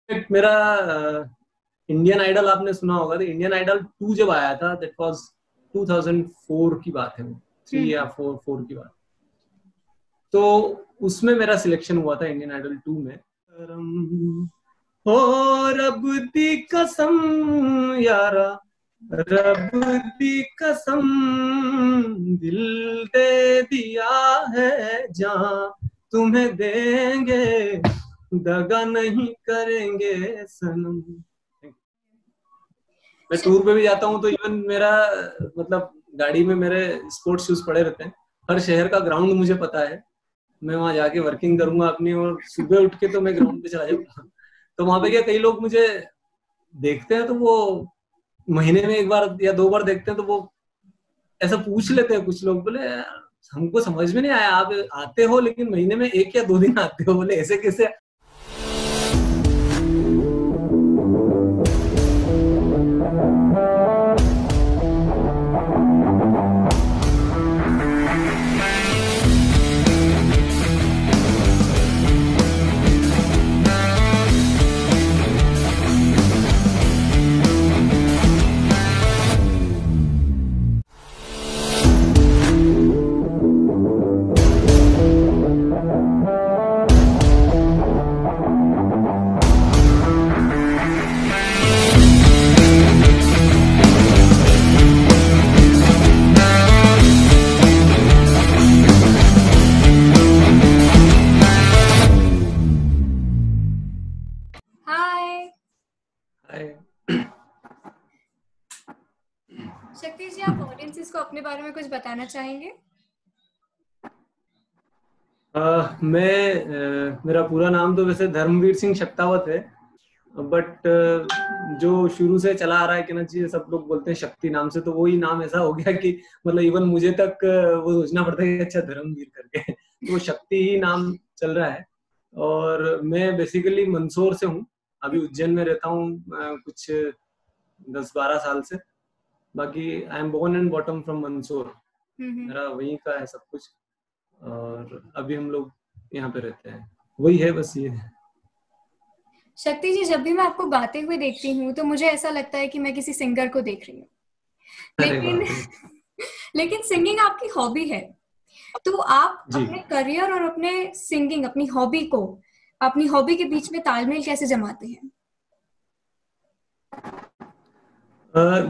मेरा Indian idol आपने सुना होगा, तो इंडियन आइडल 2 जब आया था, दैट वाज 2004 की बात है, वो 3 या 4 की बात। तो उसमें मेरा सिलेक्शन हुआ था इंडियन आइडल 2 में। हो रब दी कसम यारा, रब दी कसम, दिल दे दिया है जहां तुम्हें देंगे, दगा नहीं करेंगे सनम। मैं टूर पे भी जाता हूँ तो इवन मेरा मतलब गाड़ी में मेरे स्पोर्ट्स शूज पड़े रहते हैं। हर शहर का ग्राउंड मुझे पता है, मैं वहां जाके वर्किंग करूंगा अपनी, और सुबह उठ के तो मैं ग्राउंड पे चला जाऊंगा। तो वहां पे क्या, कई लोग मुझे देखते हैं तो वो महीने में 1 बार या 2 बार देखते हैं, तो वो ऐसा पूछ लेते हैं कुछ लोग, बोले हमको समझ में नहीं आया, आप आते हो लेकिन महीने में 1 या 2 दिन आते हो, बोले ऐसे कैसे। शक्ति जी, आप ऑडियंसेस को अपने बारे में कुछ बताना चाहेंगे? मेरा पूरा नाम तो वैसे धर्मवीर सिंह शक्तावत है, बट जो शुरू से चला आ रहा है कि ना जी, सब लोग बोलते हैं शक्ति नाम से, तो वही नाम ऐसा हो गया कि मतलब इवन मुझे तक वो सोचना पड़ता है कि अच्छा धर्मवीर करके तो वो शक्ति ही नाम चल रहा है। और मैं बेसिकली मंदसौर से हूँ, अभी उज्जैन में रहता हूँ कुछ 10-12 साल से। बाकी I am born and bottom from Mandsaur, मेरा वहीं का है सब कुछ, और अभी हम लोग यहाँ पे रहते हैं, वही है बस ये। शक्ति जी, जब भी मैं आपको गाते हुए देखती हूँ तो मुझे ऐसा लगता है कि मैं किसी सिंगर को देख रही हूँ, लेकिन लेकिन सिंगिंग आपकी हॉबी है, तो आप अपने करियर और अपने सिंगिंग, अपनी हॉबी के बीच में तालमेल कैसे जमाते हैं?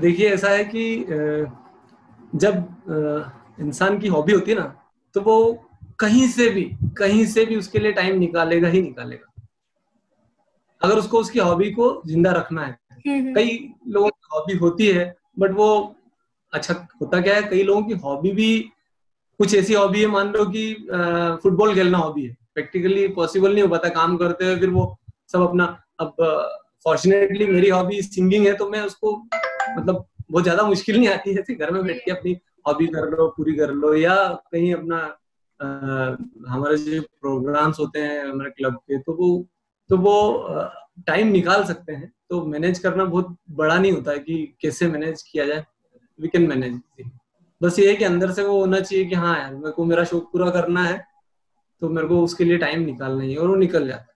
देखिए, ऐसा है कि जब इंसान की हॉबी होती है ना, तो वो कहीं से भी उसके लिए टाइम निकालेगा ही निकालेगा, अगर उसको उसकी हॉबी को जिंदा रखना है। कई लोगों की हॉबी होती है, बट वो अच्छा होता क्या है, कई लोगों की हॉबी भी कुछ ऐसी हॉबी है, मान लो कि फुटबॉल खेलना हॉबी है, प्रैक्टिकली पॉसिबल नहीं हो पाता काम करते हुए, फिर वो सब अपना। अब फॉर्चुनेटली मेरी हॉबी सिंगिंग है, तो मैं उसको मतलब बहुत ज्यादा मुश्किल नहीं आती है, जैसे घर में बैठ के अपनी हॉबी कर लो, पूरी कर लो, या कहीं अपना हमारे जो प्रोग्राम्स होते हैं हमारे क्लब के, तो वो टाइम निकाल सकते हैं। तो मैनेज करना बहुत बड़ा नहीं होता है कि कैसे मैनेज किया जाए, वी कैन मैनेज। बस ये है कि अंदर से वो होना चाहिए कि हाँ यार, मेरे को मेरा शौक पूरा करना है, तो मेरे को उसके लिए टाइम निकालना ही है, और वो निकल जाता है।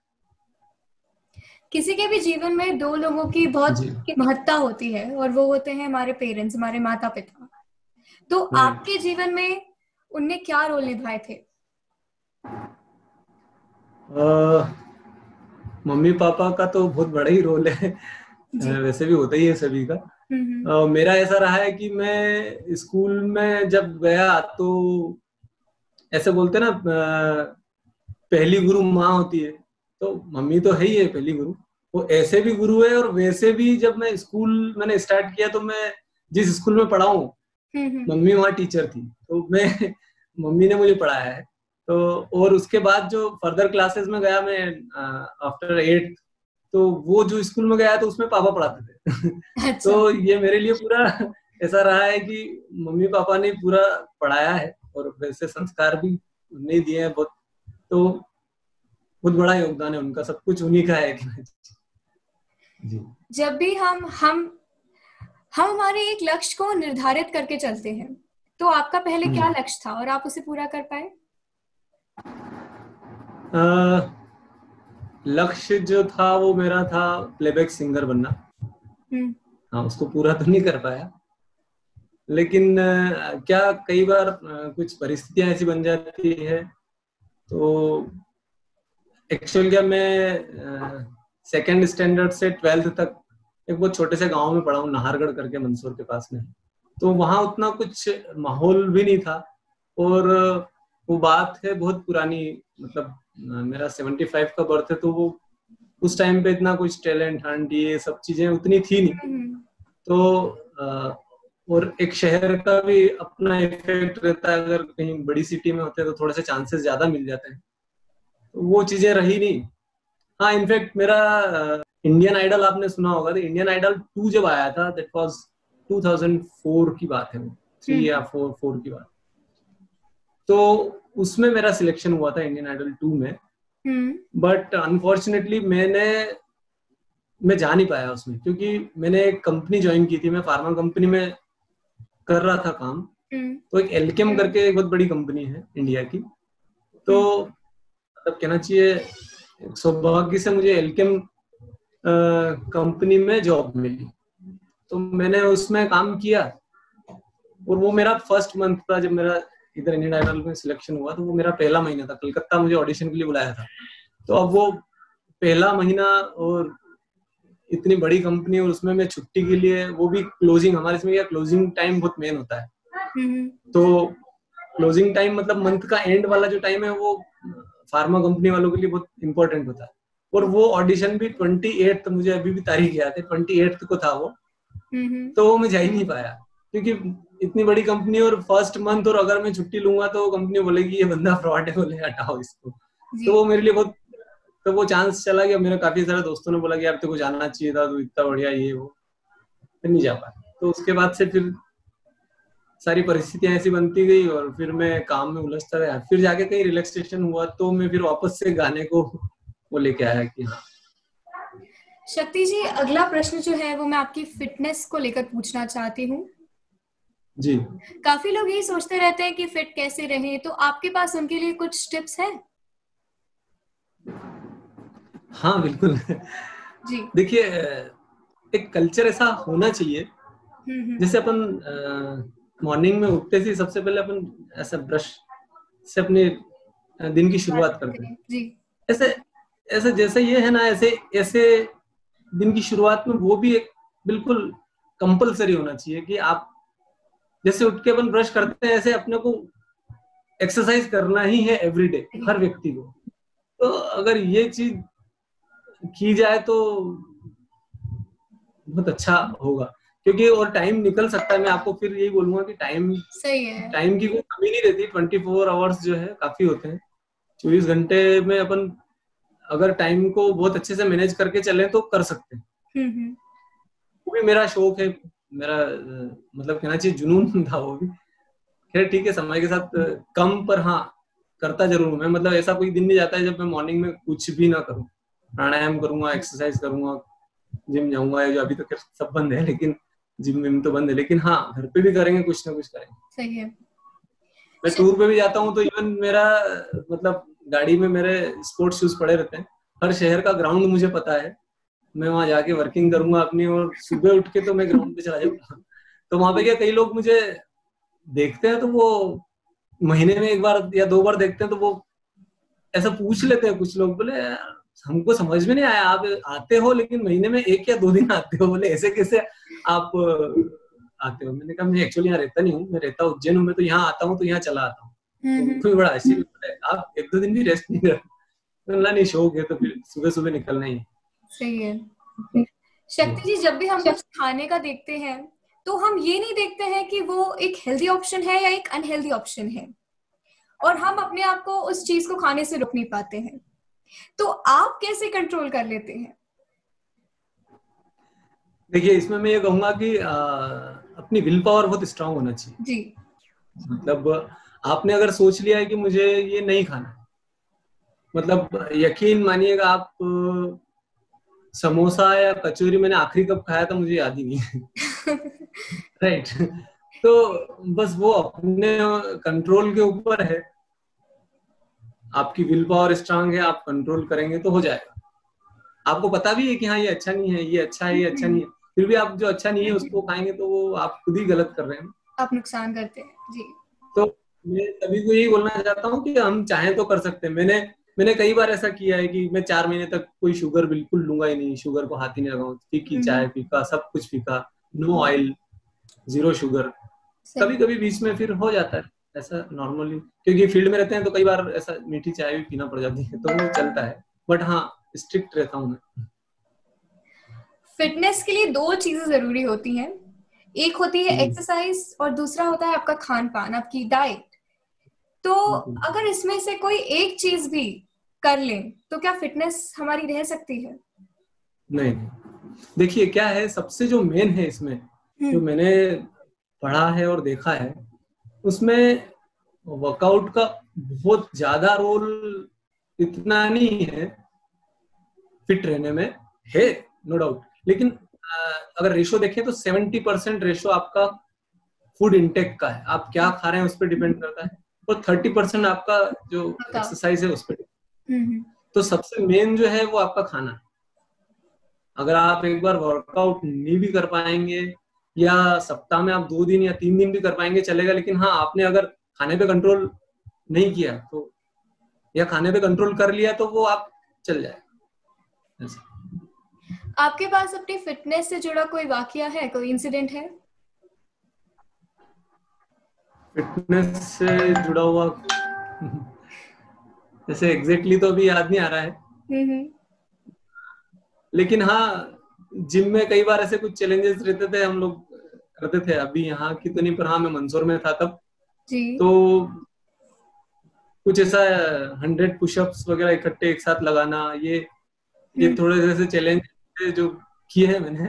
किसी के भी जीवन में 2 लोगों की बहुत की महत्ता होती है, और वो होते हैं हमारे पेरेंट्स, हमारे माता पिता। तो आपके जीवन में उनने क्या रोल निभाए थे? मम्मी पापा का तो बहुत बड़ा ही रोल है, वैसे भी होता ही है सभी का। मेरा ऐसा रहा है कि मैं स्कूल में जब गया, तो ऐसे बोलते ना, पहली गुरु माँ होती है, तो मम्मी तो है ही है पहली गुरु, वो ऐसे भी गुरु है, और वैसे भी जब मैं स्कूल मैंने स्टार्ट किया, तो मैं जिस स्कूल में पढ़ा हूँ, मम्मी वहाँ टीचर थी, तो मैं मम्मी ने मुझे पढ़ाया है। तो और उसके बाद जो फर्दर क्लासेस में गया मैं आफ्टर 8th, तो वो जो स्कूल में गया तो उसमें पापा पढ़ाते थे अच्छा। तो ये मेरे लिए पूरा ऐसा रहा है कि मम्मी पापा ने पूरा पढ़ाया है, और वैसे संस्कार भी नहीं दिए हैं बहुत, तो बहुत बड़ा योगदान है उनका, सब कुछ उन्हीं का है जी। जब भी हम हमारे एक लक्ष्य को निर्धारित करके चलते हैं, तो आपका पहले क्या लक्ष्य था और आप उसे पूरा कर पाए? लक्ष्य जो था वो मेरा था प्लेबैक सिंगर बनना। हाँ, उसको पूरा तो नहीं कर पाया, लेकिन क्या कई बार कुछ परिस्थितियां ऐसी बन जाती है। तो एक्चुअल क्या, मैं सेकेंड स्टैंडर्ड से 12th तक एक बहुत छोटे से गांव में पढ़ा हूँ, नाहरगढ़ करके, मंदसौर के पास में। तो वहां उतना कुछ माहौल भी नहीं था। और वो बात है बहुत पुरानी, मतलब मेरा 75 का बर्थ है, तो वो उस टाइम पे इतना कुछ टैलेंट हंट ये सब चीजें उतनी थी नहीं। तो और एक शहर का भी अपना इफेक्ट रहता है, अगर कहीं बड़ी सिटी में होते हैं तो थोड़े से चांसेस ज्यादा मिल जाते हैं, तो वो चीजें रही नहीं। हाँ, इनफैक्ट मेरा इंडियन आइडल आपने सुना होगा, तो इंडियन आइडल 2 जब आया था, दैट वाज 2004 की बात है, वो 3 या 4 की बात। तो उसमें मेरा सिलेक्शन हुआ था इंडियन आइडल 2 में, बट अनफॉर्चुनेटली मैं जा नहीं पाया उसमें, क्योंकि मैंने एक कंपनी ज्वाइन की थी, मैं फार्मा कंपनी में कर रहा था काम। तो एक एल्केम करके एक बहुत बड़ी कंपनी है इंडिया की। तो मतलब कहना चाहिए सौभाग्य से मुझे एल्केम कंपनी में जॉब मिली, तो मैंने उसमें काम किया। और वो मेरा फर्स्ट मंथ था जब मेरा इधर इंडियन आइडल में सिलेक्शन हुआ, तो वो मेरा पहला महीना था। कलकत्ता मुझे ऑडिशन के लिए बुलाया था, तो अब वो पहला महीना और इतनी बड़ी कंपनी, और उसमें मैं छुट्टी के लिए, वो भी क्लोजिंग, हमारे इसमें क्या क्लोजिंग टाइम बहुत मेन होता है। तो क्लोजिंग टाइम मतलब मंथ का एंड वाला जो टाइम है, वो फार्मा कंपनी वालों के लिए बहुत इंपॉर्टेंट होता है। और वो ऑडिशन भी 28th, मुझे अभी भी तारीख याद है, 28th को था वो। तो वो मैं जा ही नहीं पाया, क्योंकि इतनी बड़ी कंपनी और फर्स्ट मंथ, और अगर मैं छुट्टी लूंगा तो कंपनी बोलेगी ये बंदा फ्रॉड है, बोले हटाओ इसको। तो वो मेरे लिए बहुत, तो वो चांस चला गया। मेरे काफी सारे दोस्तों ने बोला कि यार तेरे को जाना चाहिए था, तू इतना बढ़िया ये वो, फिर नहीं जा पाया। तो उसके बाद से फिर सारी परिस्थितियां ऐसी बनती गई, और फिर मैं काम में उलझता गया। फिर जाके कहीं रिलैक्सेशन हुआ, तो मैं फिर वापस से गाने को वो लेके आया कि हाँ। शक्ति जी, अगला प्रश्न जो है वो मैं आपकी फिटनेस को लेकर पूछना चाहती हूँ। जी। काफी लोग यही सोचते रहते हैं कि फिट कैसे रहें, तो आपके पास उनके लिए कुछ टिप्स हैं? हाँ बिल्कुल। जी। देखिए, एक कल्चर ऐसा होना चाहिए, जैसे अपन मॉर्निंग में उठते से सबसे पहले अपन ऐसा ब्रश से अपने दिन की शुरुआत करते हैं। जी। ऐसे ऐसे जैसे ये है ना, ऐसे ऐसे दिन की शुरुआत में वो भी एक बिल्कुल कंपलसरी होना चाहिए कि आप जैसे उठ के अपन ब्रश करते हैं, ऐसे अपने को एक्सरसाइज करना ही है एवरीडे, हर व्यक्ति को। तो अगर ये चीज की जाए तो बहुत अच्छा होगा, क्योंकि और टाइम निकल सकता है। मैं आपको फिर यही बोलूंगा कि टाइम सही है, टाइम की कोई कमी नहीं रहती। 24 आवर्स जो है काफी होते हैं। 24 घंटे में अपन अगर टाइम को बहुत अच्छे से मैनेज करके चले तो कर सकते हैं। वो भी मेरा शौक है, मेरा मतलब कहना चाहिए जुनून था वो भी। खैर ठीक है, समय के साथ कम, पर हाँ करता जरूर हूँ मैं। मतलब ऐसा कोई दिन नहीं जाता है जब मैं मॉर्निंग में कुछ भी ना करूँ। प्राणायाम करूंगा, एक्सरसाइज करूंगा, जिम जाऊंगा, जो अभी तो सब बंद है, लेकिन जिम विम तो बंद है, लेकिन हाँ घर पे भी करेंगे, कुछ ना कुछ करेंगे। सही है। मैं टूर पे भी जाता हूँ तो इवन मेरा मतलब गाड़ी में मेरे स्पोर्ट्स शूज पड़े रहते हैं। हर शहर का ग्राउंड मुझे पता है, मैं वहां जाके वर्किंग करूंगा अपनी, और सुबह उठ के तो मैं ग्राउंड पे चला जाऊंगा। तो वहां पे क्या, कई लोग मुझे देखते हैं तो वो महीने में 1 बार या 2 बार देखते हैं, तो वो ऐसा पूछ लेते हैं कुछ लोग, बोले हमको समझ में नहीं आया, आप आते हो लेकिन महीने में 1 या 2 दिन आते हो, बोले ऐसे कैसे आप आते हो। मैंने कहा मैं एक्चुअली यहाँ रहता नहीं हूँ, मैं रहता उज्जैन हूँ, मैं तो यहाँ आता हूँ तो यहाँ चला आता हूँ। तो कोई बड़ा हंसी, आप 1-2 दिन भी रेस्ट नहीं करते। नहीं, शौक है तो फिर सुबह सुबह निकलना ही। सही है। शक्ति जी, जब भी हम कुछ खाने का देखते हैं तो हम ये नहीं देखते हैं कि वो एक हेल्दी ऑप्शन है या एक अनहेल्दी ऑप्शन है, और हम अपने आप को उस चीज को खाने से रोक नहीं पाते हैं। तो आप कैसे कंट्रोल कर लेते हैं? देखिए, इसमें मैं ये कहूंगा कि अपनी विल पावर बहुत स्ट्रांग होना चाहिए जी। मतलब आपने अगर सोच लिया है कि मुझे ये नहीं खाना, मतलब यकीन मानिएगा आप, समोसा या कचौरी मैंने आखिरी कब खाया था मुझे याद ही नहीं है। राइट। तो बस वो अपने कंट्रोल के ऊपर है। आपकी विल पावर स्ट्रांग है, आप कंट्रोल करेंगे तो हो जाएगा। आपको पता भी है कि हाँ ये अच्छा नहीं है, ये अच्छा है, ये अच्छा नहीं है, फिर भी आप जो अच्छा नहीं है उसको खाएंगे तो वो आप खुद ही गलत कर रहे हैं, आप नुकसान करते हैं जी। तो मैं सभी को यही बोलना चाहता हूँ कि हम चाहें तो कर सकते हैं। मैंने कई बार ऐसा किया है कि मैं 4 महीने तक कोई शुगर बिल्कुल लूंगा ही नहीं, शुगर को हाथ ही नहीं लगाऊं, फीकी चाय फीका, सब कुछ फीका, नो ऑयल, 0 शुगर। कभी कभी बीच में फिर हो जाता है ऐसा नॉर्मली, क्योंकि फील्ड में रहते हैं तो कई बार ऐसा मीठी चाय भी पीना पड़ जाती है, तो वो चलता है, बट हाँ स्ट्रिक्ट रहता हूँ मैं। फिटनेस के लिए 2 चीजें जरूरी होती हैं, एक होती है एक्सरसाइज और दूसरा होता है आपका खान पान, आपकी डाइट। तो अगर इसमें से कोई एक चीज भी कर लें तो क्या फिटनेस हमारी रह सकती है? नहीं, देखिए क्या है, सबसे जो मेन है इसमें, जो मैंने पढ़ा है और देखा है, उसमें वर्कआउट का बहुत ज्यादा रोल इतना नहीं है फिट रहने में, है नो डाउट, लेकिन अगर रेशो देखें तो 70% रेशो आपका फूड इंटेक का है, आप क्या खा रहे हैं उस पर डिपेंड करता है, और 30% आपका जो एक्सरसाइज है उस पर। तो सबसे मेन जो है वो आपका खाना है। अगर आप एक बार वर्कआउट नहीं भी कर पाएंगे, या सप्ताह में आप 2 दिन या 3 दिन भी कर पाएंगे चलेगा, लेकिन हाँ आपने अगर खाने पे कंट्रोल नहीं किया तो, या खाने पे कंट्रोल कर लिया तो वो आप चल जाए। आपके पास अपनी फिटनेस से जुड़ा कोई वाकया है, कोई इंसिडेंट है? फिटनेस से जुड़ा हुआ जैसे एग्जैक्टली तो अभी याद नहीं आ रहा है, लेकिन हाँ जिम में कई बार ऐसे कुछ चैलेंजेस रहते थे, हम लोग करते थे, अभी यहाँ की तो नहीं, पर हाँ मैं मंदसौर में था तब जी। तो कुछ ऐसा 100 पुशअप्स वगैरह इकट्ठे एक साथ लगाना, ये थोड़े ऐसे चैलेंज जो किए हैं मैंने,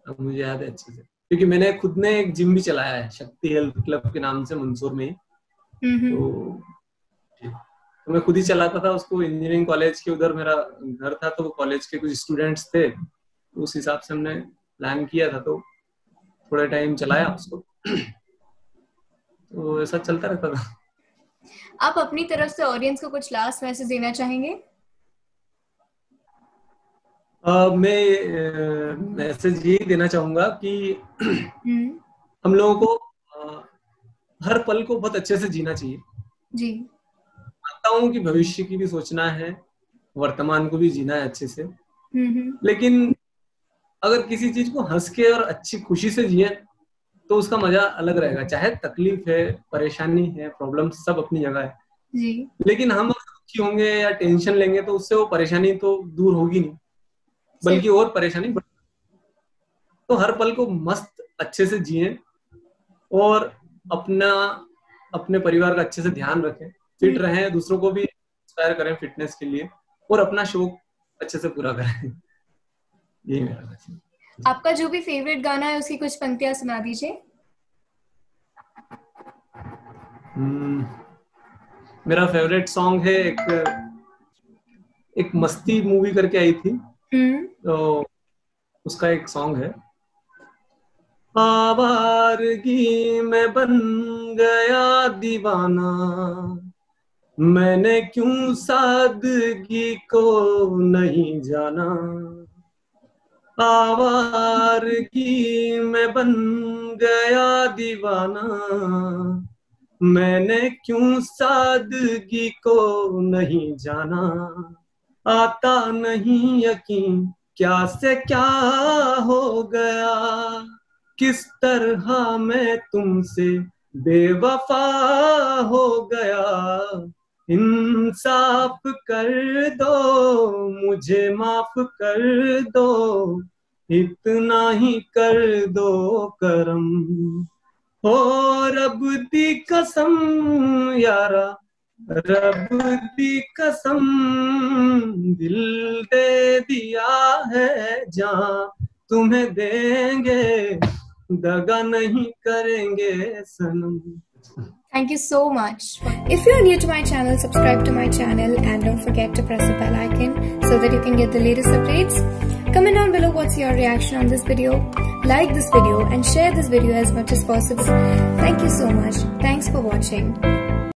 अब मुझे याद है अच्छे से, क्योंकि मैंने खुद ने एक जिम भी चलाया है, शक्ति हेल्थ क्लब के नाम से मंदसौर में। तो मैं खुद ही चलाता था उसको, इंजीनियरिंग कॉलेज के उधर मेरा घर था, तो वो कॉलेज के कुछ स्टूडेंट्स थे, तो उस हिसाब से हमने प्लान किया था, तो थोड़ा टाइम चलाया उसको। तो ऐसा चलता रहता था। आप अपनी तरफ से ऑडियंस को कुछ लास्ट मैसेज देना चाहेंगे? मैं मैसेज यही देना चाहूंगा कि हम लोगों को हर पल को बहुत अच्छे से जीना चाहिए जी। मानता हूँ कि भविष्य की भी सोचना है, वर्तमान को भी जीना है अच्छे से, लेकिन अगर किसी चीज को हंस के और अच्छी खुशी से जिए तो उसका मजा अलग रहेगा। चाहे तकलीफ है, परेशानी है, प्रॉब्लम सब अपनी जगह है जी, लेकिन हम दुखी होंगे या टेंशन लेंगे तो उससे वो परेशानी तो दूर होगी नहीं, बल्कि और परेशानी बढ़। तो हर पल को मस्त अच्छे से जिए और अपने परिवार का अच्छे से ध्यान रखें, फिट रहें, दूसरों को भी इंस्पायर करें फिटनेस के लिए, और अपना शौक अच्छे से पूरा करें। यही मेरा मैसेज। आपका जो भी फेवरेट गाना है उसकी कुछ पंक्तियां सुना दीजिए। मेरा फेवरेट सॉन्ग है, एक मस्ती मूवी करके आई थी, तो उसका एक सॉन्ग है, आवारगी में बन गया दीवाना, मैंने क्यों सादगी को नहीं जाना, आवारगी में बन गया दीवाना, मैंने क्यों सादगी को नहीं जाना, आता नहीं यकीन क्या से क्या हो गया, किस तरह मैं तुमसे बेवफा हो गया, इंसाफ कर दो मुझे, माफ कर दो, इतना ही कर दो करम, हो रब दी कसम यारा, रब दी कसम, दिल दे दिया है जान तुम्हें देंगे, दगा नहीं करेंगे सनम। Thank you so much. If you are new to my channel, subscribe to my channel and don't forget to press the bell icon so that you can get the latest updates. Comment down below what's your reaction on this video. Like this video and share this video as much as possible. Thank you so much. Thanks for watching.